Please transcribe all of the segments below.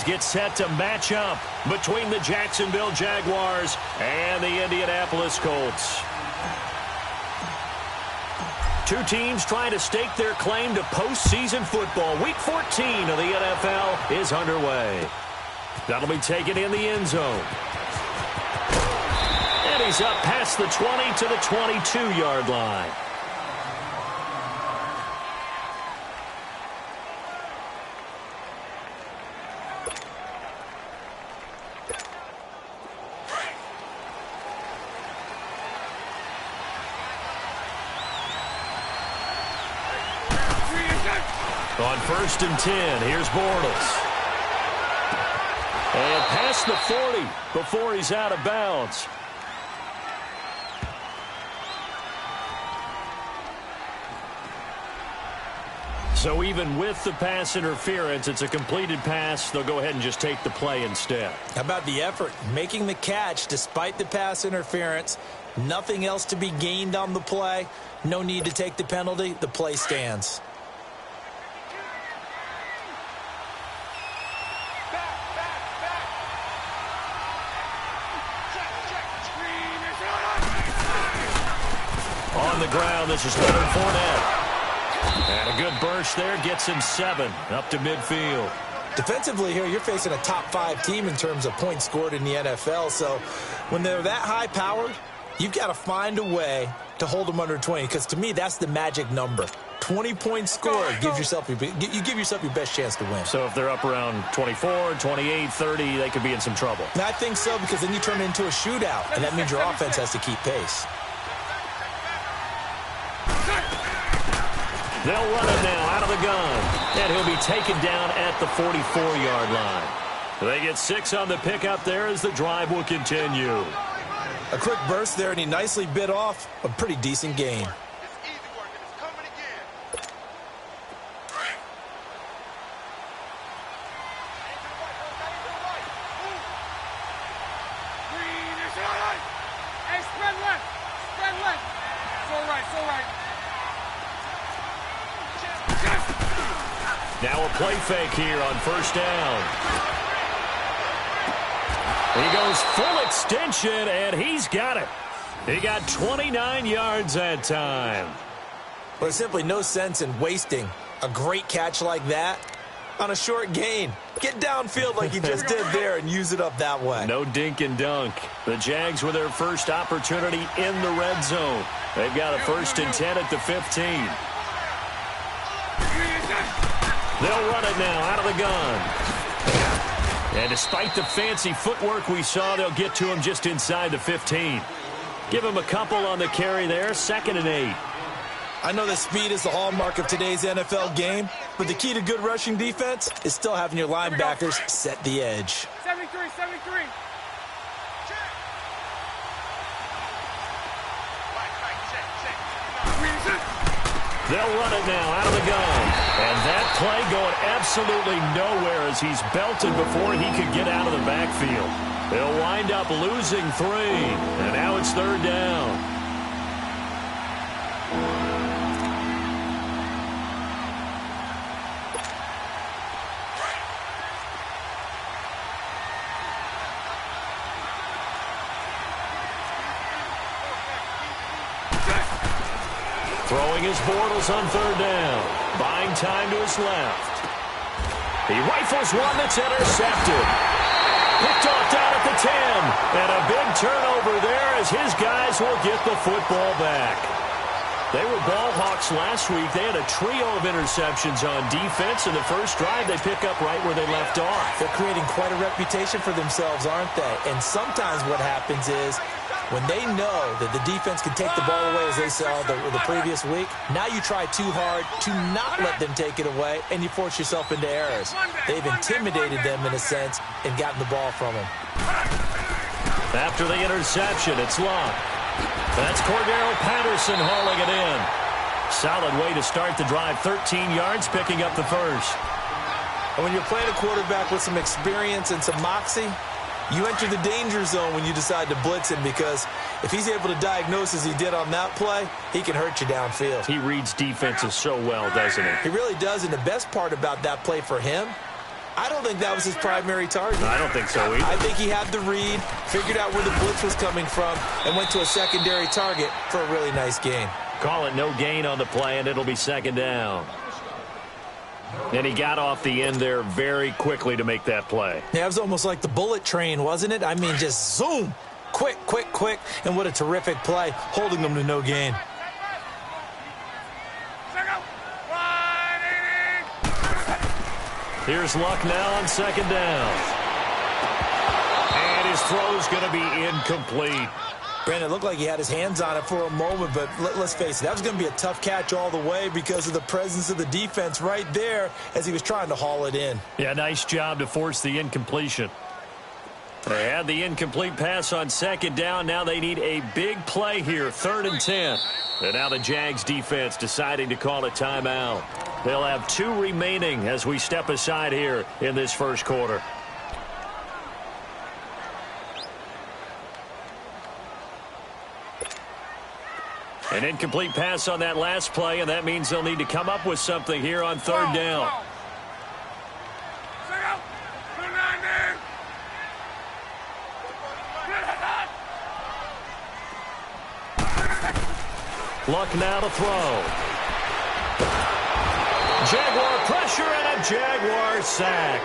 get set to match up between the Jacksonville Jaguars and the Indianapolis Colts. Two teams trying to stake their claim to postseason football. Week 14 of the NFL is underway. That'll be taken in the end zone. And he's up past the 20 to the 22-yard line. On 1st and 10, here's Bortles. And past the 40 before he's out of bounds. So even with the pass interference, it's a completed pass. They'll go ahead and just take the play instead. How about the effort? Making the catch despite the pass interference. Nothing else to be gained on the play. No need to take the penalty. The play stands. On the ground, this is Leonard Fournette. And a good burst there gets him 7 up to midfield. Defensively here, you're facing a top 5 team in terms of points scored in the NFL. So when they're that high-powered, you've got to find a way to hold them under 20. Because to me, that's the magic number. 20 points scored, you give yourself your best chance to win. So if they're up around 24, 28, 30, they could be in some trouble. And I think so, because then you turn it into a shootout, and that means your offense has to keep pace. They'll run it now out of the gun. And he'll be taken down at the 44-yard line. They get 6 on the pickup there as the drive will continue. A quick burst there, and he nicely bit off a pretty decent gain. Now a play fake here on 1st down. He goes full extension, and he's got it. He got 29 yards that time. Well, there's simply no sense in wasting a great catch like that on a short gain. Get downfield like you just did there and use it up that way. No dink and dunk. The Jags with their first opportunity in the red zone. They've got a 1st and 10 at the 15. They'll run it now out of the gun. And despite the fancy footwork we saw, they'll get to him just inside the 15. Give him a couple on the carry there, 2nd and 8. I know that speed is the hallmark of today's NFL game, but the key to good rushing defense is still having your linebackers set the edge. 73, 73. They'll run it now out of the gun. And that play going absolutely nowhere as he's belted before he could get out of the backfield. They'll wind up losing 3. And now it's 3rd down. Throwing his Bortles on 3rd down. Buying time to his left. He rifles one that's intercepted. Picked off down at the 10. And a big turnover there as his guys will get the football back. They were ball hawks last week. They had a trio of interceptions on defense. In the first drive, they pick up right where they left off. They're creating quite a reputation for themselves, aren't they? And sometimes what happens is when they know that the defense can take the ball away, as they saw the previous week, now you try too hard to not let them take it away, and you force yourself into errors. They've intimidated them, in a sense, and gotten the ball from them. After the interception, it's Locke. That's Cordero Patterson hauling it in. Solid way to start the drive. 13 yards, picking up the first. And when you're playing a quarterback with some experience and some moxie, you enter the danger zone when you decide to blitz him, because if he's able to diagnose as he did on that play, he can hurt you downfield. He reads defenses so well, doesn't he? He really does, and the best part about that play for him I don't think that was his primary target. I don't think so either. I think he had the read, figured out where the blitz was coming from, and went to a secondary target for a really nice gain. Call it no gain on the play, and it'll be second down. And he got off the end there very quickly to make that play. Yeah, it was almost like the bullet train, wasn't it? I mean, just zoom. Quick, quick, quick. And what a terrific play, holding them to no gain. Here's Luck now on second down. And his throw's going to be incomplete. Brandon, it looked like he had his hands on it for a moment, but let's face it, that was going to be a tough catch all the way because of the presence of the defense right there as he was trying to haul it in. Yeah, nice job to force the incompletion. They had the incomplete pass on second down. Now they need a big play here, 3rd and 10. And now the Jags defense deciding to call a timeout. They'll have 2 remaining as we step aside here in this first quarter. An incomplete pass on that last play, and that means they'll need to come up with something here on 3rd down. Luck now to throw. Jaguar pressure and a Jaguar sack.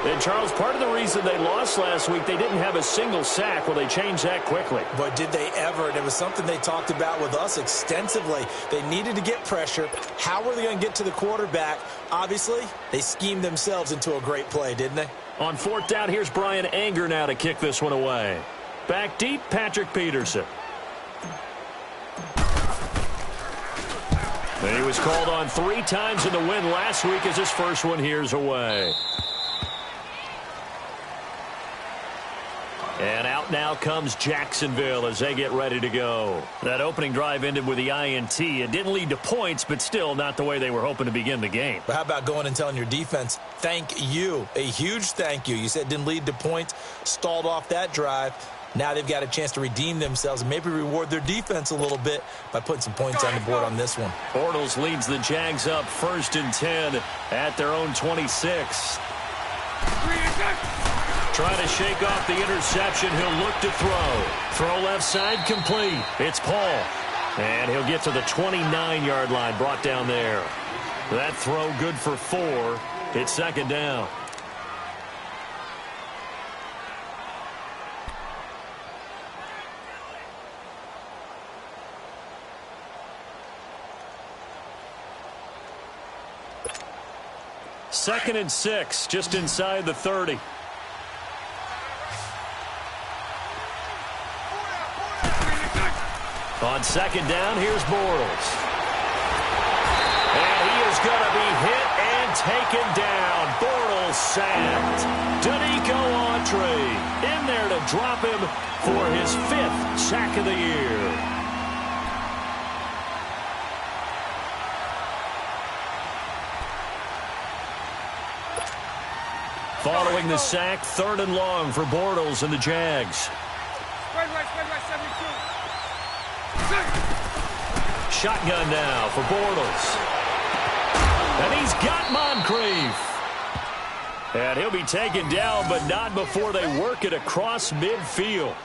And, Charles, part of the reason they lost last week, they didn't have a single sack. Well, they changed that quickly. But did they ever? And it was something they talked about with us extensively. They needed to get pressure. How were they going to get to the quarterback? Obviously, they schemed themselves into a great play, didn't they? On 4th down, here's Brian Anger now to kick this one away. Back deep, Patrick Peterson. And he was called on 3 times in the win last week as his first one here's away. And out now comes Jacksonville as they get ready to go. That opening drive ended with the INT. It didn't lead to points, but still not the way they were hoping to begin the game. But how about going and telling your defense, thank you, a huge thank you. You said it didn't lead to points, stalled off that drive. Now they've got a chance to redeem themselves and maybe reward their defense a little bit by putting some points on the board on this one. Bortles leads the Jags up 1st and 10 at their own 26. Trying to shake off the interception. He'll look to throw. Throw left side complete. It's Paul. And he'll get to the 29-yard line, brought down there. That throw good for 4. It's second down. Second and 6, just inside the 30. On second down, here's Bortles. And he is going to be hit and taken down. Bortles sacked. Danico Autry in there to drop him for his 5th sack of the year. Following the sack, 3rd and long for Bortles and the Jags. Shotgun now for Bortles. And he's got Moncrief. And he'll be taken down, but not before they work it across midfield.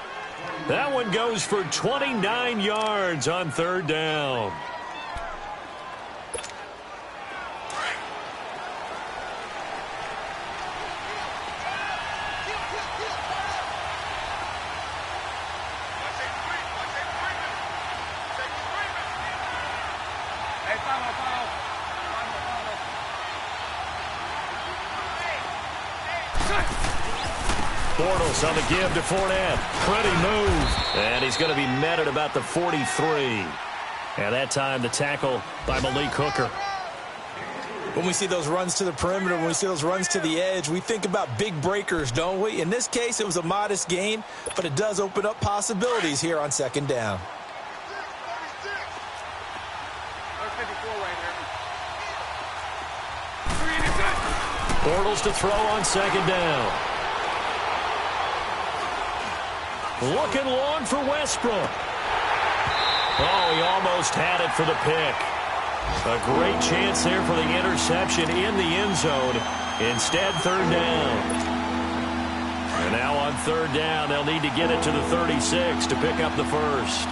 That one goes for 29 yards on 3rd down. Bortles on the give to Fournette. Pretty move. And he's going to be met at about the 43. And that time the tackle by Malik Hooker. When we see those runs to the perimeter, when we see those runs to the edge, we think about big breakers, don't we? In this case, it was a modest gain, but it does open up possibilities here on second down. Bortles to throw on second down. Looking long for Westbrook. Oh, he almost had it for the pick. A great chance there for the interception in the end zone. Instead, third down. And now on third down, they'll need to get it to the 36 to pick up the first.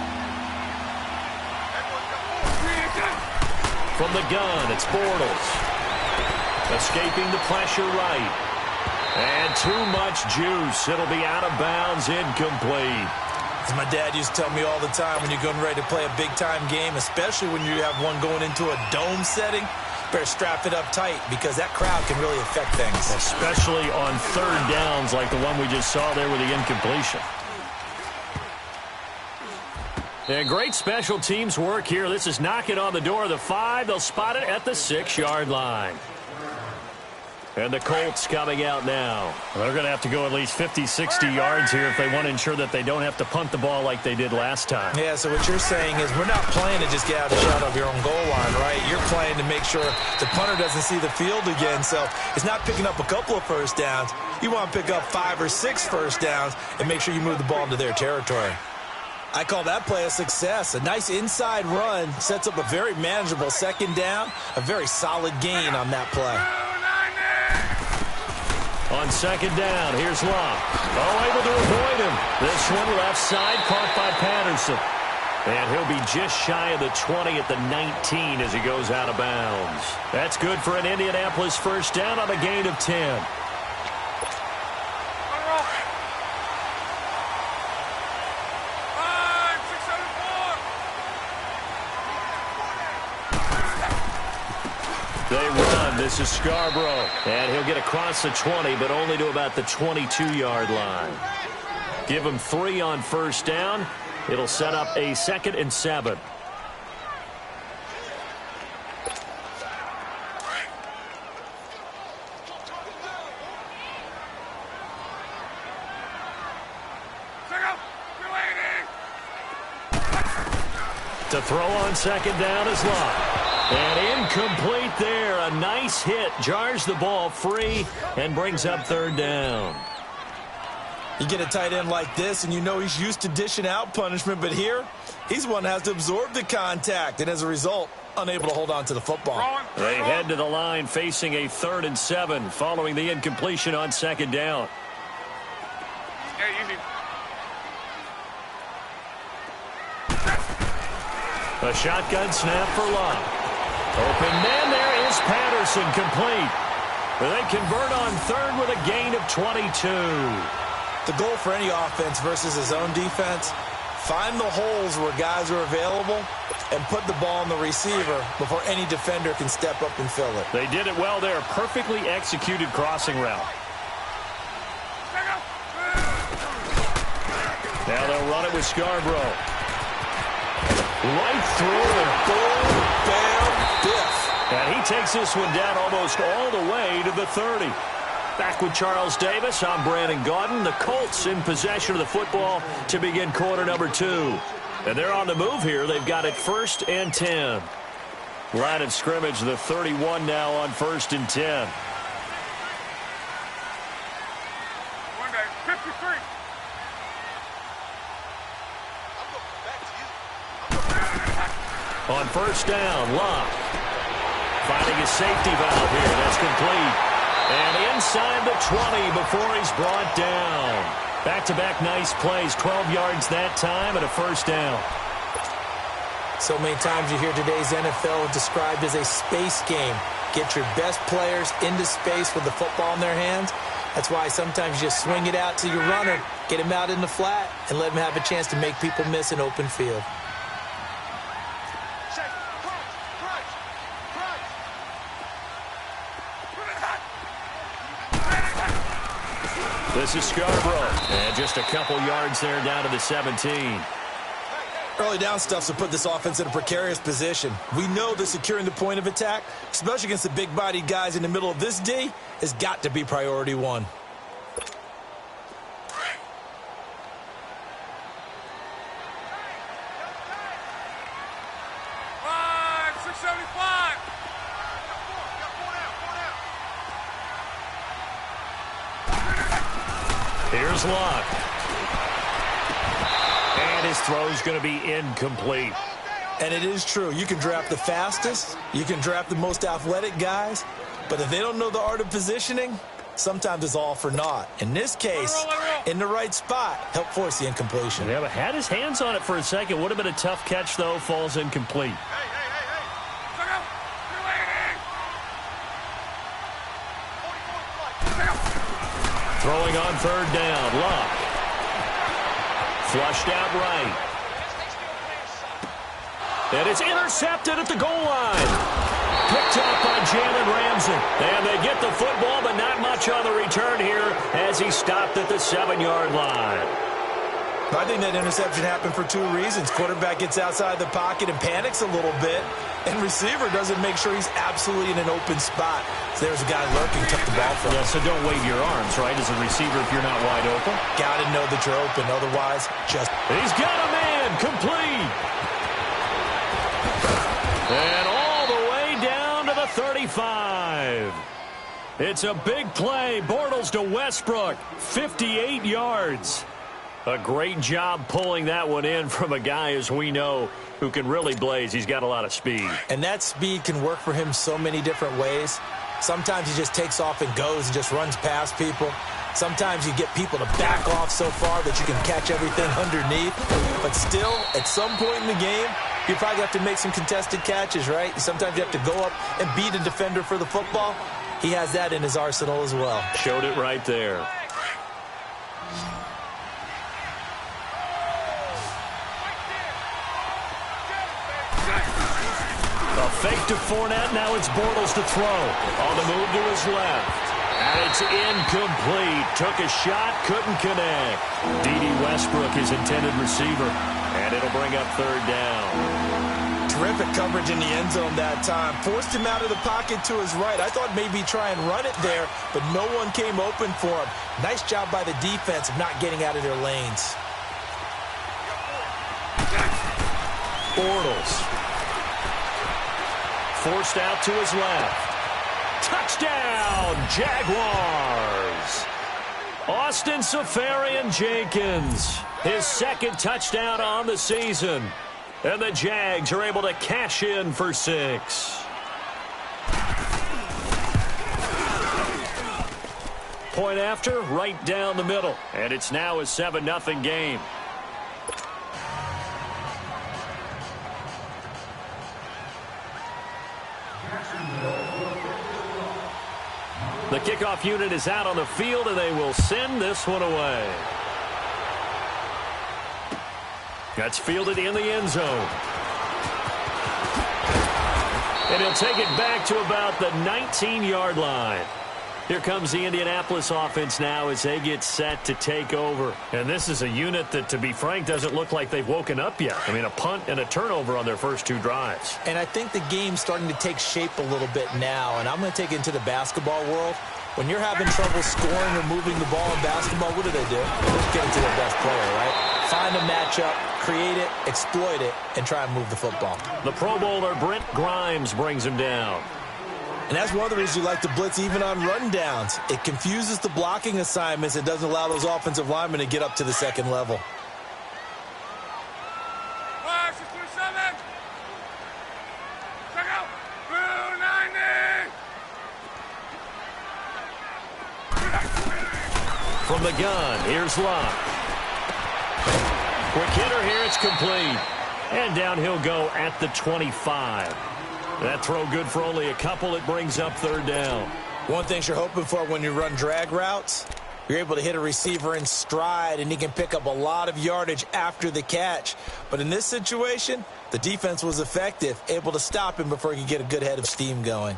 From the gun, it's Bortles. Escaping the pressure right. And too much juice. It'll be out of bounds, incomplete. As my dad used to tell me all the time, when you're getting ready to play a big-time game, especially when you have one going into a dome setting, better strap it up tight because that crowd can really affect things. Especially on third downs like the one we just saw there with the incompletion. And great special teams work here. This is knocking on the door of the 5. They'll spot it at the 6-yard line. And the Colts coming out now. Well, they're going to have to go at least 50, 60 yards here if they want to ensure that they don't have to punt the ball like they did last time. Yeah, so what you're saying is we're not playing to just get out of the shot of your own goal line, right? You're playing to make sure the punter doesn't see the field again. So it's not picking up a couple of first downs. You want to pick up 5 or 6 first downs and make sure you move the ball into their territory. I call that play a success. A nice inside run sets up a very manageable second down, a very solid gain on that play. On second down, here's Locke. Oh, able to avoid him. This one left side, caught by Patterson. And he'll be just shy of the 20 at the 19 as he goes out of bounds. That's good for an Indianapolis first down on a gain of 10. They run. This is Scarborough. And he'll get across the 20, but only to about the 22-yard line. Give him 3 on first down. It'll set up a 2nd and 7. To throw on second down is Locke. And incomplete there. A nice hit. Jars the ball free and brings up third down. You get a tight end like this, and you know he's used to dishing out punishment, but here, he's the one that has to absorb the contact, and as a result, unable to hold on to the football. They head to the line facing a 3rd and 7 following the incompletion on second down. A shotgun snap for Locke. Open man, there is Patterson, complete. They convert on third with a gain of 22. The goal for any offense versus his own defense, find the holes where guys are available and put the ball on the receiver before any defender can step up and fill it. They did it well there. Perfectly executed crossing route. Now they'll run it with Scarborough. Right through and boom, bam, biff. And he takes this one down almost all the way to the 30. Back with Charles Davis, I'm Brandon Gaudin. The Colts in possession of the football to begin quarter number 2. And they're on the move here. They've got it 1st and 10. Line of scrimmage, the 31 now on 1st and 10. On first down, Locke finding his safety valve here. That's complete. And inside the 20 before he's brought down. Back-to-back nice plays. 12 yards that time and a first down. So many times you hear today's NFL described as a space game. Get your best players into space with the football in their hands. That's why sometimes you just swing it out to your runner, get him out in the flat, and let him have a chance to make people miss an open field. This is Scarborough. And just a couple yards there down to the 17. Early down stuff to put this offense in a precarious position. We know that securing the point of attack, especially against the big-bodied guys in the middle of this D, has got to be priority 1. Here's Locke. And his throw's going to be incomplete. And it is true. You can draft the fastest. You can draft the most athletic guys. But if they don't know the art of positioning, sometimes it's all for naught. In this case, in the right spot, help force the incompletion. Yeah, but had his hands on it for a second. Would have been a tough catch, though. Falls incomplete. Throwing on third down. Luck. Flushed out right. And it's intercepted at the goal line. Picked up by Jalen Ramsey. And they get the football, but not much on the return here as he stopped at the 7-yard line. I think that interception happened for two reasons. Quarterback gets outside the pocket and panics a little bit, and receiver doesn't make sure he's absolutely in an open spot. So there's a guy lurking, took the ball from him. Yeah, so don't wave your arms, right, as a receiver if you're not wide open. Got to know that you're open, otherwise just... He's got a man, complete. And all the way down to the 35. It's a big play. Bortles to Westbrook, 58 yards. A great job pulling that one in from a guy, as we know, who can really blaze. He's got a lot of speed. And that speed can work for him so many different ways. Sometimes he just takes off and goes and just runs past people. Sometimes you get people to back off so far that you can catch everything underneath. But still, at some point in the game, you probably have to make some contested catches, right? Sometimes you have to go up and beat a defender for the football. He has that in his arsenal as well. Showed it right there. A fake to Fournette. Now it's Bortles to throw. On the move to his left. And it's incomplete. Took a shot, couldn't connect. D.D. Westbrook, his intended receiver. And it'll bring up third down. Terrific coverage in the end zone that time. Forced him out of the pocket to his right. I thought maybe try and run it there, but no one came open for him. Nice job by the defense of not getting out of their lanes. Bortles. Forced out to his left. Touchdown, Jaguars. Austin Seferian-Jenkins, his second touchdown on the season. And the Jags are able to cash in for 6. Point after, right down the middle. And it's now a 7-0 game. The kickoff unit is out on the field, and they will send this one away. That's fielded in the end zone. And he'll take it back to about the 19-yard line. Here comes the Indianapolis offense now as they get set to take over. And this is a unit that, to be frank, doesn't look like they've woken up yet. I mean, a punt and a turnover on their first 2 drives. And I think the game's starting to take shape a little bit now. And I'm going to take it into the basketball world. When you're having trouble scoring or moving the ball in basketball, what do? Just get it to their best player, right? Find a matchup, create it, exploit it, and try and move the football. The Pro Bowler Brent Grimes brings him down. And that's one of the reasons you like to blitz even on rundowns. It confuses the blocking assignments. It doesn't allow those offensive linemen to get up to the second level. From the gun, here's Luck. Quick hitter here, it's complete. And down he'll go at the 25. That throw good for only a couple. It brings up third down. One thing you're hoping for when you run drag routes, you're able to hit a receiver in stride, and he can pick up a lot of yardage after the catch. But in this situation, the defense was effective, able to stop him before he could get a good head of steam going.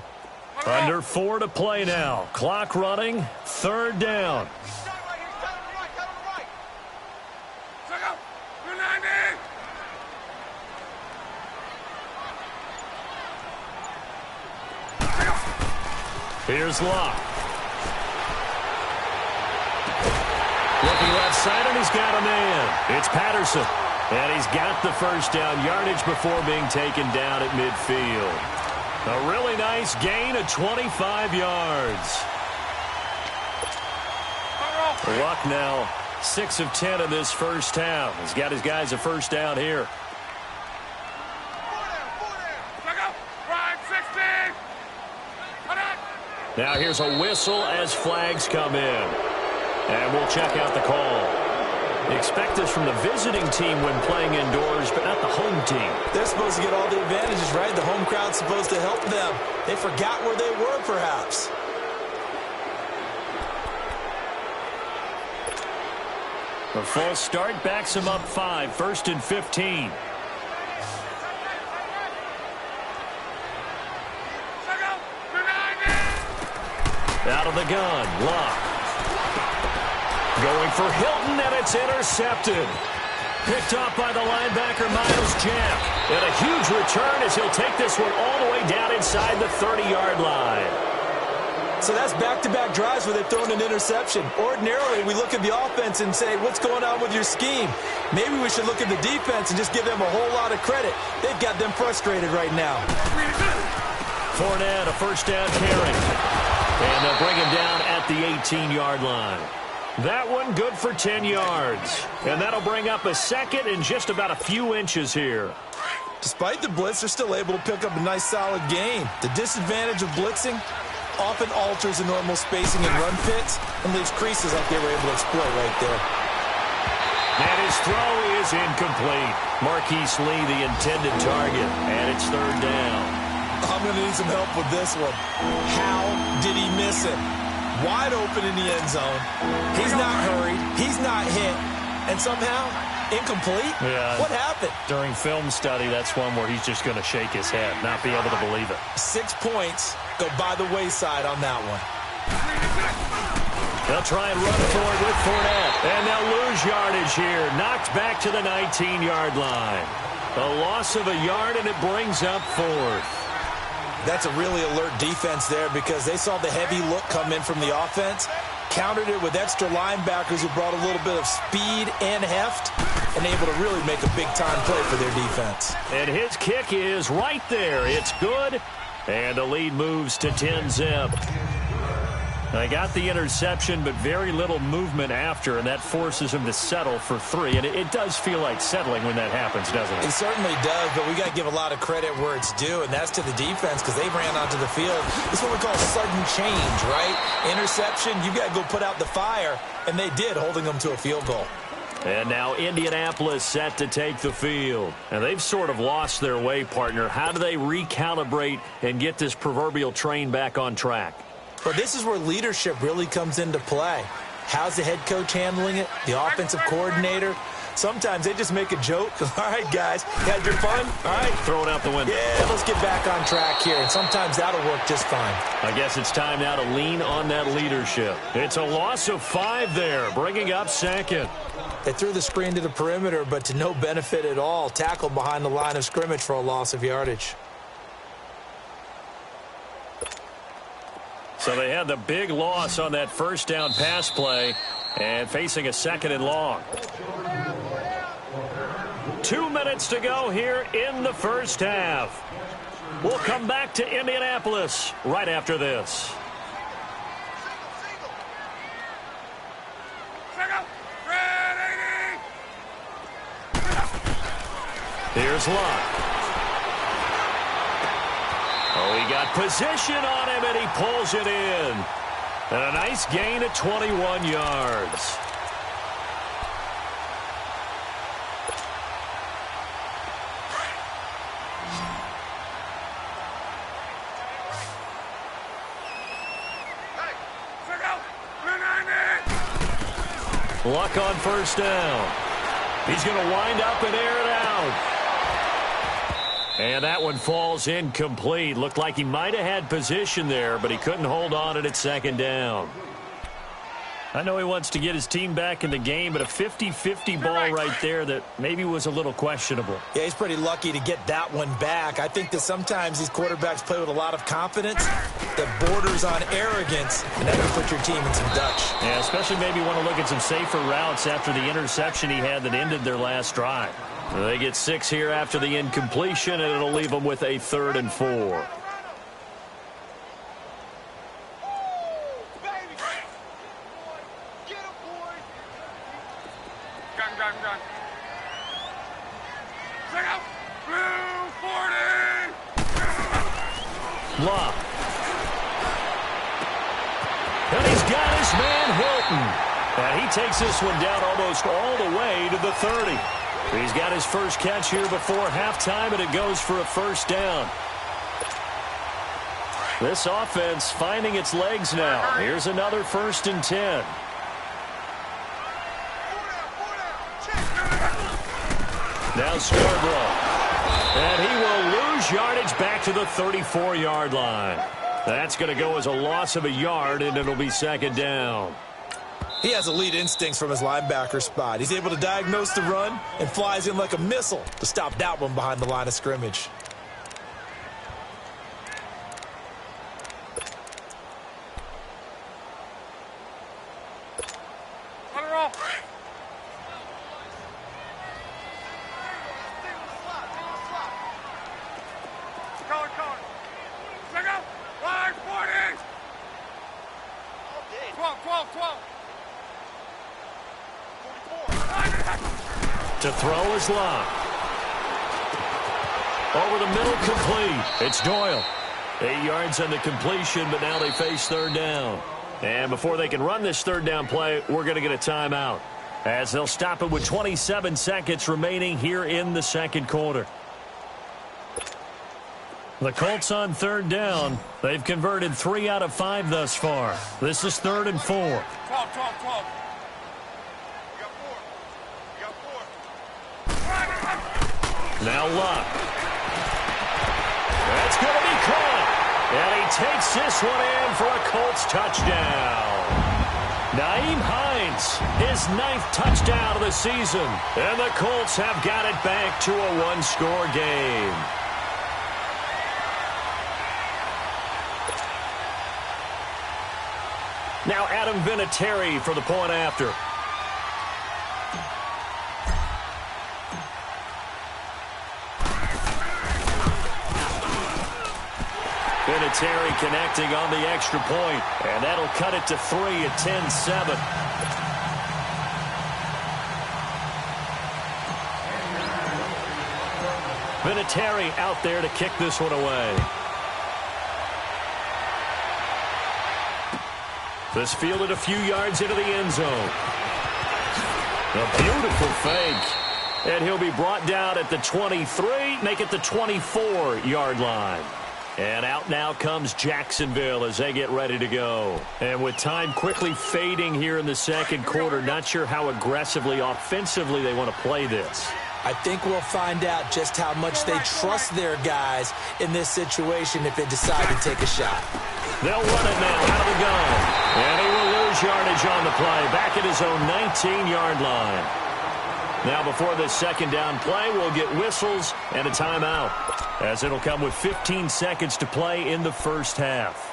Under 4 to play now. Clock running, third down. Here's Luck. Looking left side, and he's got a man. It's Patterson. And he's got the first down yardage before being taken down at midfield. A really nice gain of 25 yards. Luck now 6 of 10 in this first half. He's got his guys a first down here. Now here's a whistle as flags come in. And we'll check out the call. Expect this from the visiting team when playing indoors, but not the home team. They're supposed to get all the advantages, right? The home crowd's supposed to help them. They forgot where they were, perhaps. A false start backs him up 5, 1st and 15. Out of the gun, Locke. Going for Hilton, and it's intercepted. Picked off by the linebacker, Miles Jack. And a huge return as he'll take this one all the way down inside the 30-yard line. So that's back-to-back drives where they've thrown an interception. Ordinarily, we look at the offense and say, what's going on with your scheme? Maybe we should look at the defense and just give them a whole lot of credit. They've got them frustrated right now. Fournette, a first down carry. And they'll bring him down at the 18-yard line. That one good for 10 yards. And that'll bring up a second in just about a few inches here. Despite the blitz, they're still able to pick up a nice, solid gain. The disadvantage of blitzing often alters the normal spacing and run fits and leaves creases like they were able to exploit right there. And his throw is incomplete. Marquise Lee, the intended target, and it's 3rd down. I'm going to need some help with this one. How did he miss him? Wide open in the end zone. He's not hurried. He's not hit. And somehow, incomplete? Yeah. What happened? During film study, that's one where he's just going to shake his head, not be able to believe it. 6 points go by the wayside on that one. They'll try and run for it with Fournette. And they'll lose yardage here. Knocked back to the 19-yard line. A loss of a yard, and it brings up 4th. That's a really alert defense there because they saw the heavy look come in from the offense, countered it with extra linebackers who brought a little bit of speed and heft, and able to really make a big-time play for their defense. And his kick is right there. It's good, and the lead moves to 10-zip. They got the interception, but very little movement after, and that forces him to settle for 3. And it does feel like settling when that happens, doesn't it? It certainly does, but we got to give a lot of credit where it's due, and that's to the defense because they ran onto the field. This is what we call sudden change, right? Interception, you got to go put out the fire, and they did, holding them to a field goal. And now Indianapolis set to take the field. And they've sort of lost their way, partner. How do they recalibrate and get this proverbial train back on track? But this is where leadership really comes into play. How's the head coach handling it? The offensive coordinator? Sometimes they just make a joke. All right, guys, you had your fun? All right. Throw it out the window. Yeah, let's get back on track here. And sometimes that'll work just fine. I guess it's time now to lean on that leadership. It's a loss of 5 there, bringing up 2nd. They threw the screen to the perimeter, but to no benefit at all. Tackled behind the line of scrimmage for a loss of yardage. So they had the big loss on that first down pass play and facing a 2nd and long. 2 minutes to go here in the first half. We'll come back to Indianapolis right after this. Here's Locke. Oh, he got position on him, and he pulls it in. And a nice gain at 21 yards. Luck on first down. He's going to wind up and air it out. And that one falls incomplete. Looked like he might have had position there, but he couldn't hold on it at 2nd down. I know he wants to get his team back in the game, but a 50-50 ball right there that maybe was a little questionable. Yeah, he's pretty lucky to get that one back. I think that sometimes these quarterbacks play with a lot of confidence that borders on arrogance, and that can put your team in some Dutch. Yeah, especially maybe want to look at some safer routes after the interception he had that ended their last drive. They get 6 here after the incompletion, and it'll leave them with a 3rd and 4. Locke. got his man Hilton. And he takes this one down almost all the way to the 30. He's got his first catch here before halftime, and it goes for a first down. This offense finding its legs now. Here's another 1st and 10. Now Scarborough. And he will lose yardage back to the 34-yard line. That's going to go as a loss of a yard, and it'll be 2nd down. He has elite instincts from his linebacker spot. He's able to diagnose the run and flies in like a missile to stop that one behind the line of scrimmage. To throw is Locke. Over the middle, complete. It's Doyle. 8 yards on the completion, but now they face 3rd down. And before they can run this 3rd down play, we're going to get a timeout, as they'll stop it with 27 seconds remaining here in the 2nd quarter. The Colts on 3rd down. They've converted 3 out of 5 thus far. This is 3rd and 4. 12. Now Locke. That's going to be caught. And he takes this one in for a Colts touchdown. Nyheim Hines, his 9th touchdown of the season. And the Colts have got it back to a 1-score game. Now Adam Vinatieri for the point after. Vinatieri connecting on the extra point, and that'll cut it to 3 at 10-7. Vinatieri out there to kick this one away. This fielded a few yards into the end zone. A beautiful fake. And he'll be brought down at the 23, make it the 24-yard line. And out now comes Jacksonville as they get ready to go. And with time quickly fading here in the 2nd quarter, not sure how aggressively, offensively they want to play this. I think we'll find out just how much they trust their guys in this situation if they decide to take a shot. They'll run it now out of the gun. And he will lose yardage on the play, back at his own 19-yard line. Now before this 2nd down play, we'll get whistles and a timeout, as it'll come with 15 seconds to play in the 1st half.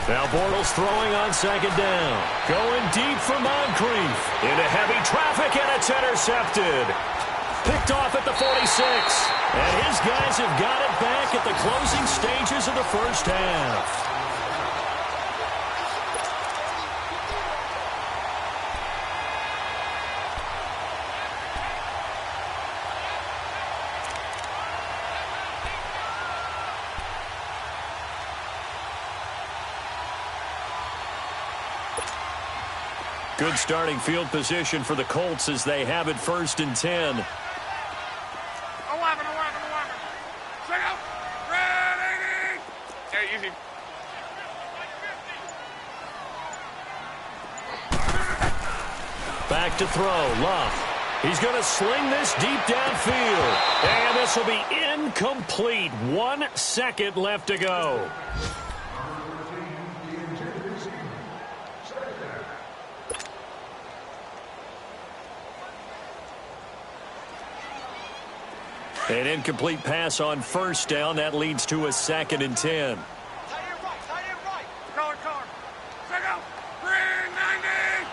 Now Bortles throwing on 2nd down. Going deep for Moncrief. Into heavy traffic, and it's intercepted. Picked off at the 46. And his guys have got it back at the closing stages of the 1st half. Good starting field position for the Colts as they have it 1st and 10. 11. Check out. Ready. Yeah, easy. Back to throw. Love. He's going to sling this deep downfield. And this will be incomplete. 1 second left to go. An incomplete pass on 1st down. That leads to a 2nd and 10. Tight end right. Color. Check out. 390.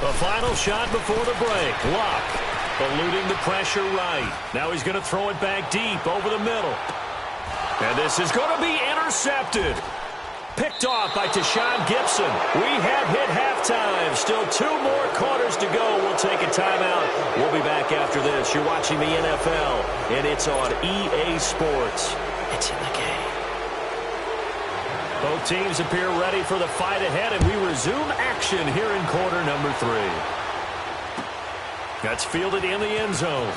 The final shot before the break. Locke. eluding the pressure right. Now he's going to throw it back deep over the middle. And this is going to be intercepted. Picked off by Tashawn Gibson. We have hit halftime. Still 2 more quarters to go. We'll take a timeout. We'll be back after this. You're watching the NFL, and it's on EA Sports. It's in the game. Both teams appear ready for the fight ahead, and we resume action here in quarter number 3. That's fielded in the end zone.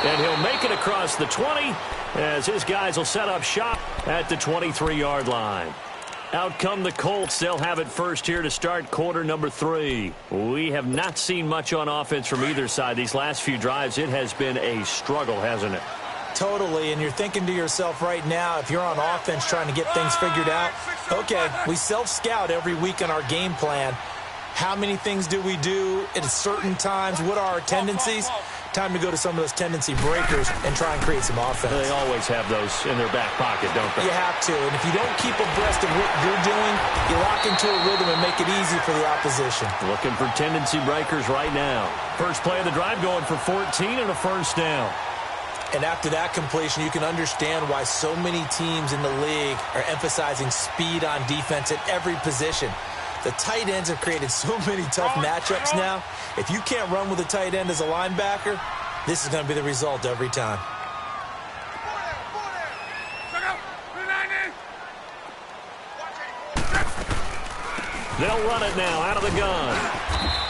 And he'll make it across the 20 as his guys will set up shop at the 23-yard line. Out come the Colts. They'll have it first here to start quarter number 3. We have not seen much on offense from either side. These last few drives, it has been a struggle, hasn't it? Totally, and you're thinking to yourself right now, if you're on offense trying to get things figured out, okay, we self-scout every week on our game plan. How many things do we do at certain times? What are our tendencies? Time to go to some of those tendency breakers and try and create some offense. They always have those in their back pocket, don't they? You have to, and if you don't keep abreast of what you're doing, you lock into a rhythm and make it easy for the opposition. Looking for tendency breakers right now. First play of the drive going for 14 and a first down. And after that completion, you can understand why so many teams in the league are emphasizing speed on defense at every position. The tight ends have created so many tough matchups now. If you can't run with a tight end as a linebacker, this is going to be the result every time. They'll run it now out of the gun.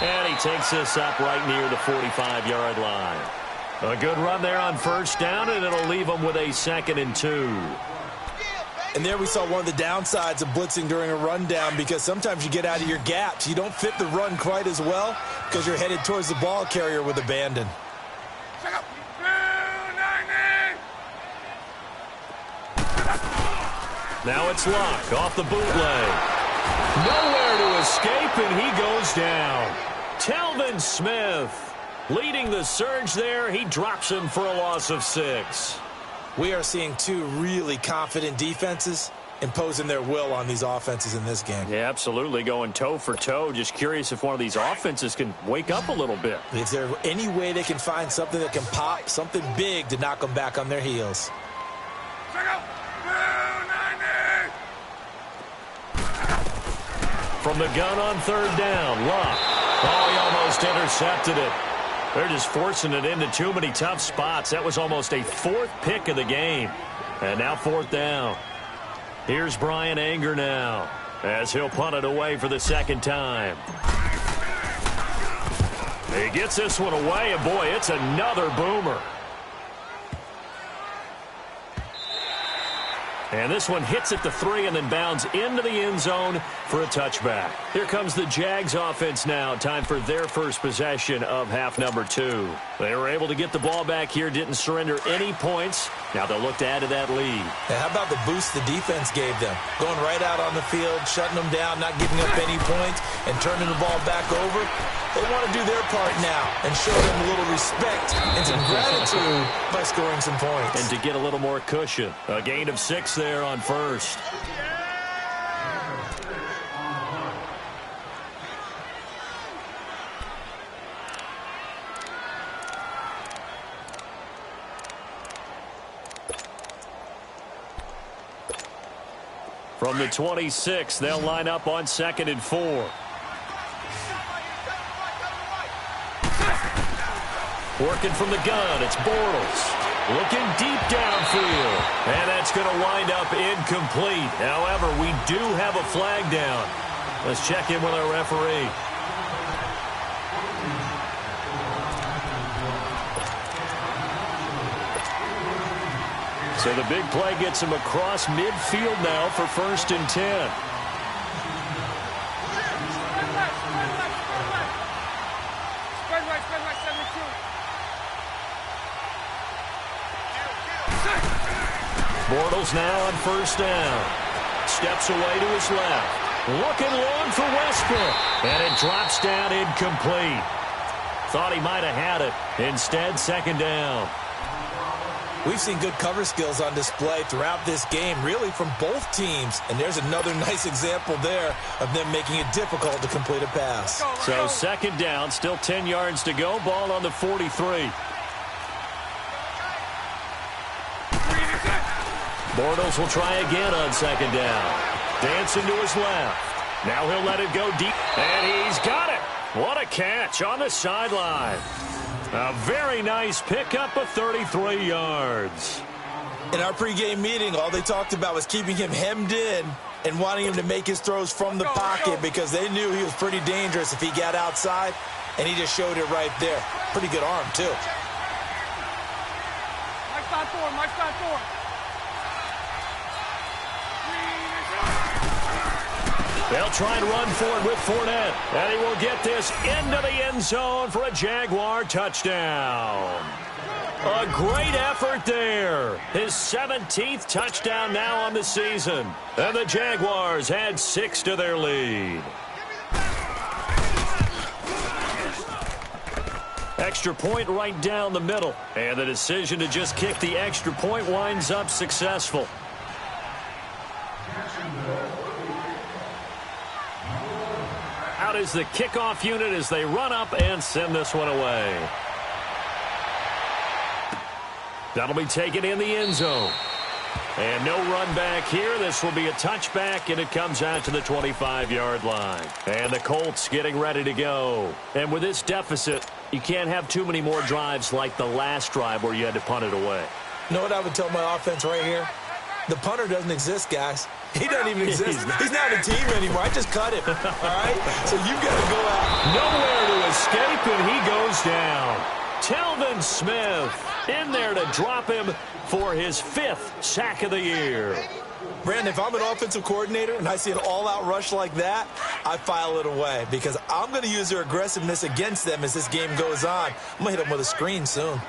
And he takes this up right near the 45-yard line. A good run there on first down, and it'll leave them with a 2nd and 2. And there we saw one of the downsides of blitzing during a rundown, because sometimes you get out of your gaps. You don't fit the run quite as well because you're headed towards the ball carrier with abandon. Now it's Luck off the bootleg. Nowhere to escape, and he goes down. Telvin Smith leading the surge there. He drops him for a loss of 6. We are seeing 2 really confident defenses imposing their will on these offenses in this game. Yeah, absolutely, going toe for toe. Just curious if one of these offenses can wake up a little bit. Is there any way they can find something that can pop, something big to knock them back on their heels? From the gun on third down, Luck. Oh, he almost intercepted it. They're just forcing it into too many tough spots. That was almost a 4th pick of the game. And now 4th down. Here's Brian Anger now as he'll punt it away for the 2nd time. He gets this one away, and boy, it's another boomer. And this one hits at the 3 and then bounds into the end zone for a touchback. Here comes the Jags offense now. Time for their first possession of half number 2. They were able to get the ball back here, didn't surrender any points. Now they'll look to add to that lead. And how about the boost the defense gave them? Going right out on the field, shutting them down, not giving up any points, and turning the ball back over. They want to do their part now and show them a little respect and some gratitude by scoring some points. And to get a little more cushion. A gain of 6 there on first. From the 26, they'll line up on 2nd and 4. Working from the gun, it's Bortles. Looking deep downfield. And that's going to wind up incomplete. However, we do have a flag down. Let's check in with our referee. So the big play gets him across midfield now for 1st and 10. Bortles now on 1st down. Steps away to his left. Looking long for Westbrook. And it drops down incomplete. Thought he might have had it. Instead, 2nd down. We've seen good cover skills on display throughout this game, really from both teams. And there's another nice example there of them making it difficult to complete a pass. So second down, still 10 yards to go. Ball on the 43. Bortles will try again on second down. Dancing to his left. Now he'll let it go deep. And he's got it. What a catch on the sideline. A very nice pickup of 33 yards. In our pregame meeting, all they talked about was keeping him hemmed in and wanting him to make his throws from the pocket because they knew he was pretty dangerous if he got outside, and he just showed it right there. Pretty good arm, too. Mike's not four. Mike's not four. They'll try and run for it with Fournette. And he will get this into the end zone for a Jaguar touchdown. A great effort there. His 17th touchdown now on the season. And the Jaguars add 6 to their lead. Extra point right down the middle. And the decision to just kick the extra point winds up successful. Out is the kickoff unit as they run up and send this one away. That'll be taken in the end zone. And no run back here. This will be a touchback, and it comes out to the 25-yard line. And the Colts getting ready to go. And with this deficit, you can't have too many more drives like the last drive where you had to punt it away. You know what I would tell my offense right here? The punter doesn't exist, guys. He doesn't even exist. He's not a team anymore. I just cut him. All right? So you've got to go out. Nowhere to escape, and he goes down. Telvin Smith in there to drop him for his 5th sack of the year. Brandon, if I'm an offensive coordinator and I see an all-out rush like that, I file it away because I'm going to use their aggressiveness against them as this game goes on. I'm going to hit them with a screen soon.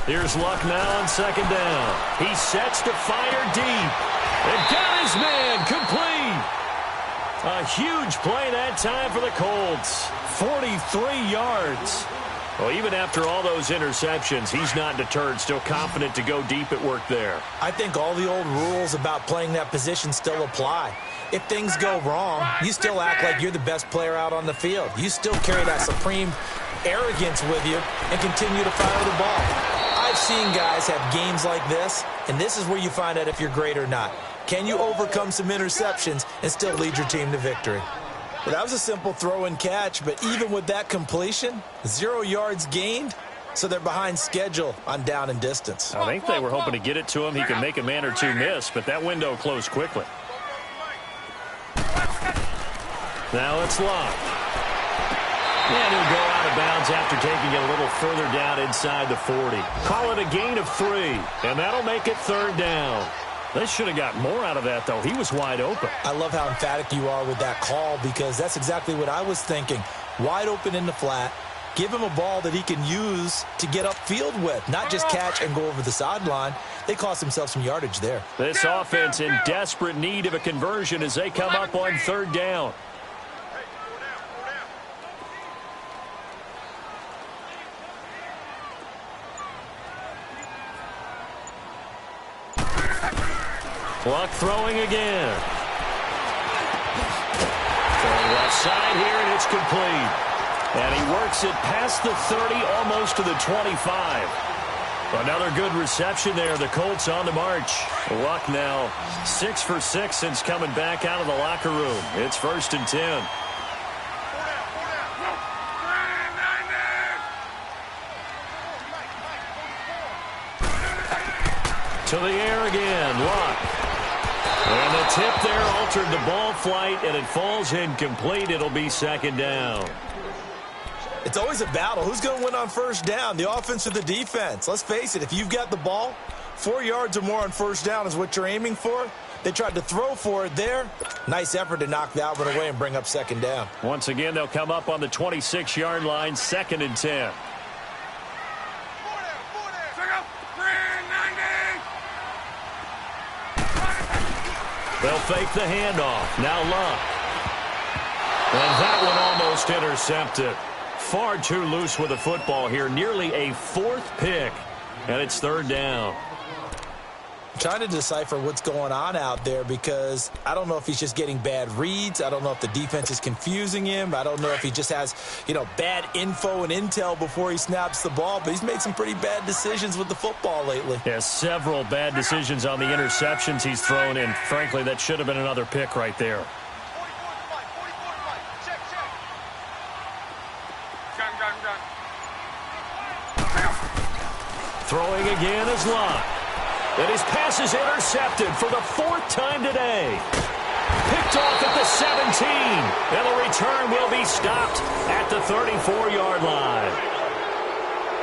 Here's Luck now on second down. He sets to fire deep. And got his man complete. A huge play that time for the Colts. 43 yards. Well, even after all those interceptions, he's not deterred, still confident to go deep at work there. I think all the old rules about playing that position still apply. If things go wrong, you still act like you're the best player out on the field. You still carry that supreme arrogance with you and continue to fire the ball. I've seen guys have games like this, and this is where you find out if you're great or not. Can you overcome some interceptions and still lead your team to victory? Well, that was a simple throw and catch, but even with that completion, 0 yards gained, so they're behind schedule on down and distance. I think they were hoping to get it to him. He could make a man or two miss, but that window closed quickly. Now it's Luck. And he'll go out of bounds after taking it a little further down inside the 40. Call it a gain of 3, and that'll make it 3rd down. They should have got more out of that, though. He was wide open. I love how emphatic you are with that call because that's exactly what I was thinking. Wide open in the flat. Give him a ball that he can use to get upfield with, not just catch and go over the sideline. They cost themselves some yardage there. This offense in desperate need of a conversion as they come up on 3rd down. Luck throwing again. Throwing left side here, and it's complete. And he works it past the 30, almost to the 25. Another good reception there. The Colts on the march. Luck now 6 for 6 since coming back out of the locker room. It's 1st and 10. To the air again, Luck. And the tip there altered the ball flight, and it falls incomplete. It'll be 2nd down. It's always a battle. Who's going to win on 1st down, the offense or the defense? Let's face it, if you've got the ball, 4 yards or more on 1st down is what you're aiming for. They tried to throw for it there. Nice effort to knock that one away and bring up 2nd down. Once again, they'll come up on the 26-yard line, 2nd and 10. They'll fake the handoff. Now Luck. And that one almost intercepted. Far too loose with the football here. Nearly a fourth pick. And it's third down. Trying to decipher what's going on out there because I don't know if he's just getting bad reads. I don't know if the defense is confusing him. I don't know if he just has, bad info and intel before he snaps the ball. But he's made some pretty bad decisions with the football lately. Yeah, several bad decisions on the interceptions he's thrown, and frankly, that should have been another pick right there. Throwing again is Locke. And his pass is intercepted for the fourth time today. Picked off at the 17. And the return will be stopped at the 34-yard line.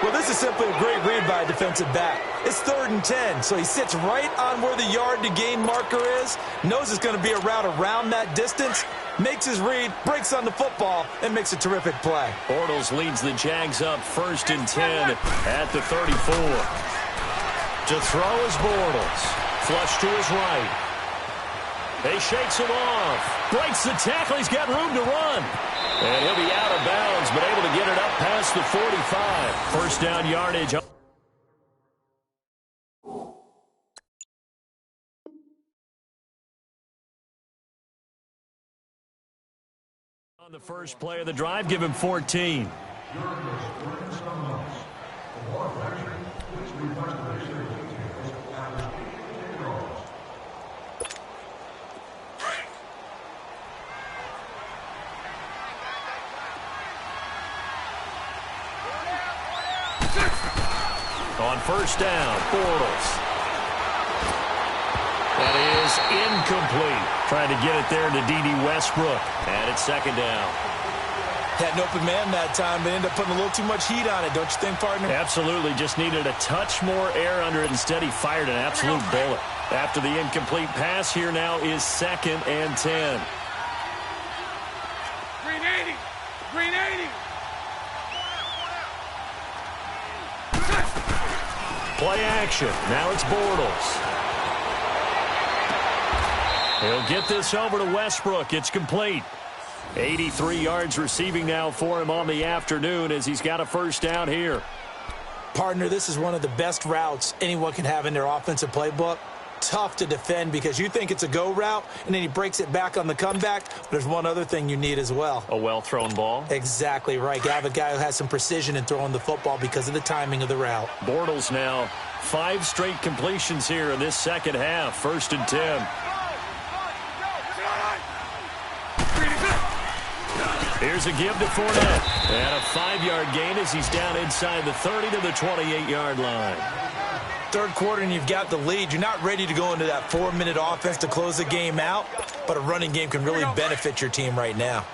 Well, this is simply a great read by a defensive back. It's 3rd and 10, so he sits right on where the yard-to-gain marker is, knows it's going to be a route around that distance, makes his read, breaks on the football, and makes a terrific play. Bortles leads the Jags up 1st and 10 at the 34. To throw is Bortles. Flush to his right. He shakes him off. Breaks the tackle. He's got room to run. And he'll be out of bounds, but able to get it up past the 45. First down yardage. On the first play of the drive, give him 14. On first down, Bortles. That is incomplete. Trying to get it there to D.D. Westbrook. And it's second down. Had an open man that time, but ended up putting a little too much heat on it, don't you think, partner? Absolutely. Just needed a touch more air under it. Instead, he fired an absolute bullet. After the incomplete pass, here now is 2nd and 10. Green 80. Green 80. Play action. Now it's Bortles. He'll get this over to Westbrook. It's complete. 83 yards receiving now for him on the afternoon as he's got a first down here. Partner, this is one of the best routes anyone can have in their offensive playbook. Tough to defend because you think it's a go route, and then he breaks it back on the comeback. But there's one other thing you need as well. A well-thrown ball. Exactly right. You have a guy who has some precision in throwing the football because of the timing of the route. Bortles now 5 straight completions here in this second half. 1st and 10. Here's a give to Fournette. And a 5-yard gain as he's down inside the 30 to the 28-yard line. Third quarter and you've got the lead. You're not ready to go into that 4-minute offense to close the game out, but a running game can really benefit your team right now.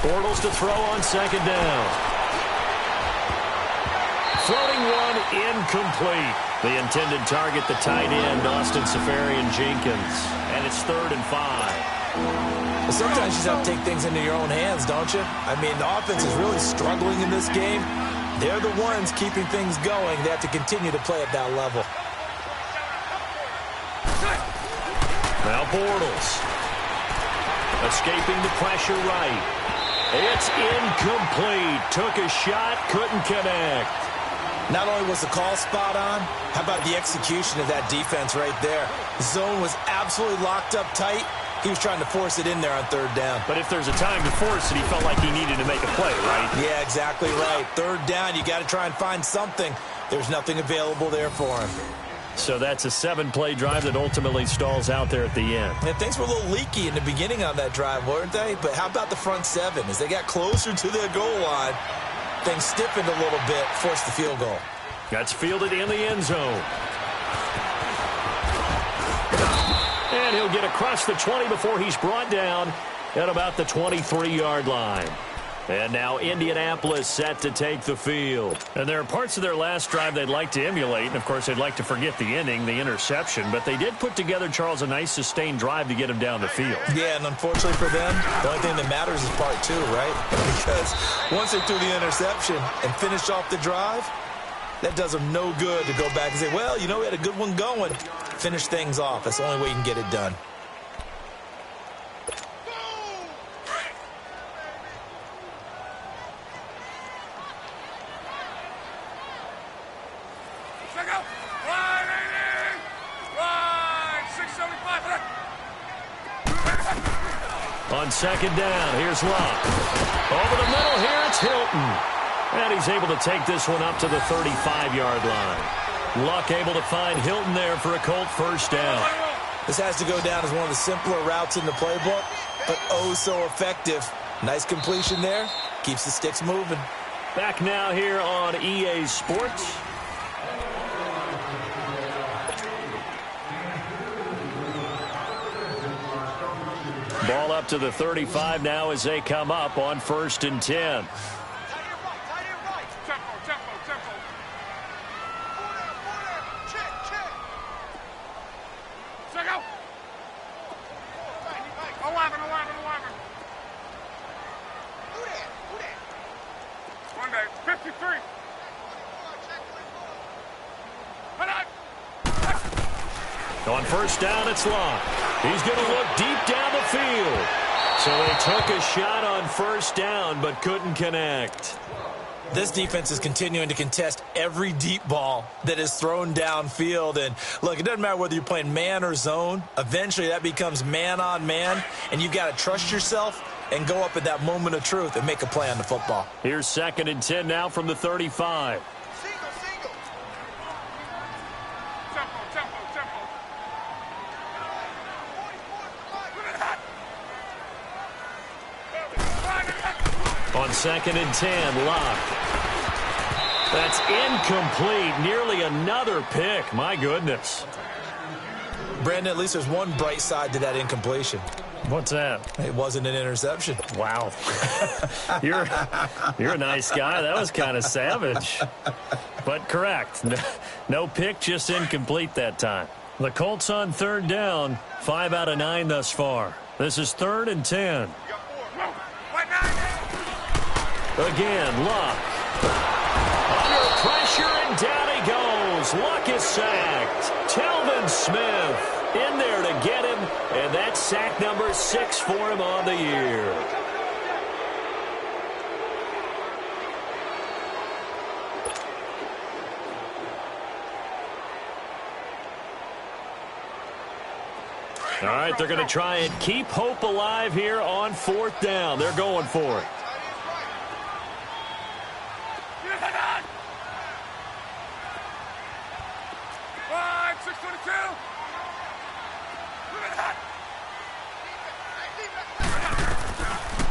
Bortles to throw on second down. Floating one incomplete. The intended target, the tight end, Austin Seferian-Jenkins. And it's 3rd and 5. Sometimes you just have to take things into your own hands, don't you? I mean, the offense is really struggling in this game. They're the ones keeping things going. They have to continue to play at that level. Now Bortles. Escaping the pressure right. It's incomplete. Took a shot, couldn't connect. Not only was the call spot on, how about the execution of that defense right there? The zone was absolutely locked up tight. He was trying to force it in there on 3rd down. But if there's a time to force it, he felt like he needed to make a play, right? Yeah, exactly right. 3rd down, you got to try and find something. There's nothing available there for him. So that's a 7-play drive that ultimately stalls out there at the end. And things were a little leaky in the beginning on that drive, weren't they? But how about the front 7? As they got closer to their goal line, things stiffened a little bit, forced the field goal. That's fielded in the end zone. And he'll get across the 20 before he's brought down at about the 23-yard line. And now Indianapolis set to take the field. And there are parts of their last drive they'd like to emulate. And, of course, they'd like to forget the ending, the interception. But they did put together, Charles, a nice sustained drive to get him down the field. Yeah, and unfortunately for them, the only thing that matters is part 2, right? Because once they threw the interception and finished off the drive, that does them no good to go back and say, well, you know, we had a good one going. Finish things off. That's the only way you can get it done. Check out. Line 80. Line 675. On second down, here's Luck. Over the middle here, it's Hilton. And he's able to take this one up to the 35-yard line. Luck able to find Hilton there for a Colt first down. This has to go down as one of the simpler routes in the playbook, but oh so effective. Nice completion there. Keeps the sticks moving. Back now here on EA Sports. Ball up to the 35 now as they come up on 1st and 10. Check out. 11. One day, 53. On first down, it's Locke. He's going to look deep down the field. So they took a shot on first down, but couldn't connect. This defense is continuing to contest every deep ball that is thrown downfield. And, look, it doesn't matter whether you're playing man or zone. Eventually, that becomes man-on-man, and you've got to trust yourself and go up at that moment of truth and make a play on the football. Here's 2nd and 10 now from the 35. On 2nd and 10, Locke. That's incomplete. Nearly another pick. My goodness. Brandon, at least there's one bright side to that incompletion. What's that? It wasn't an interception. Wow. You're a nice guy. That was kind of savage. But correct. No pick, just incomplete that time. The Colts on 3rd down. 5 out of 9 thus far. This is 3rd and 10. Again, Luck. Under pressure, and down he goes. Luck is sacked. Telvin Smith in there to get him, and that's sack number 6 for him on the year. All right, they're going to try and keep hope alive here on 4th down. They're going for it.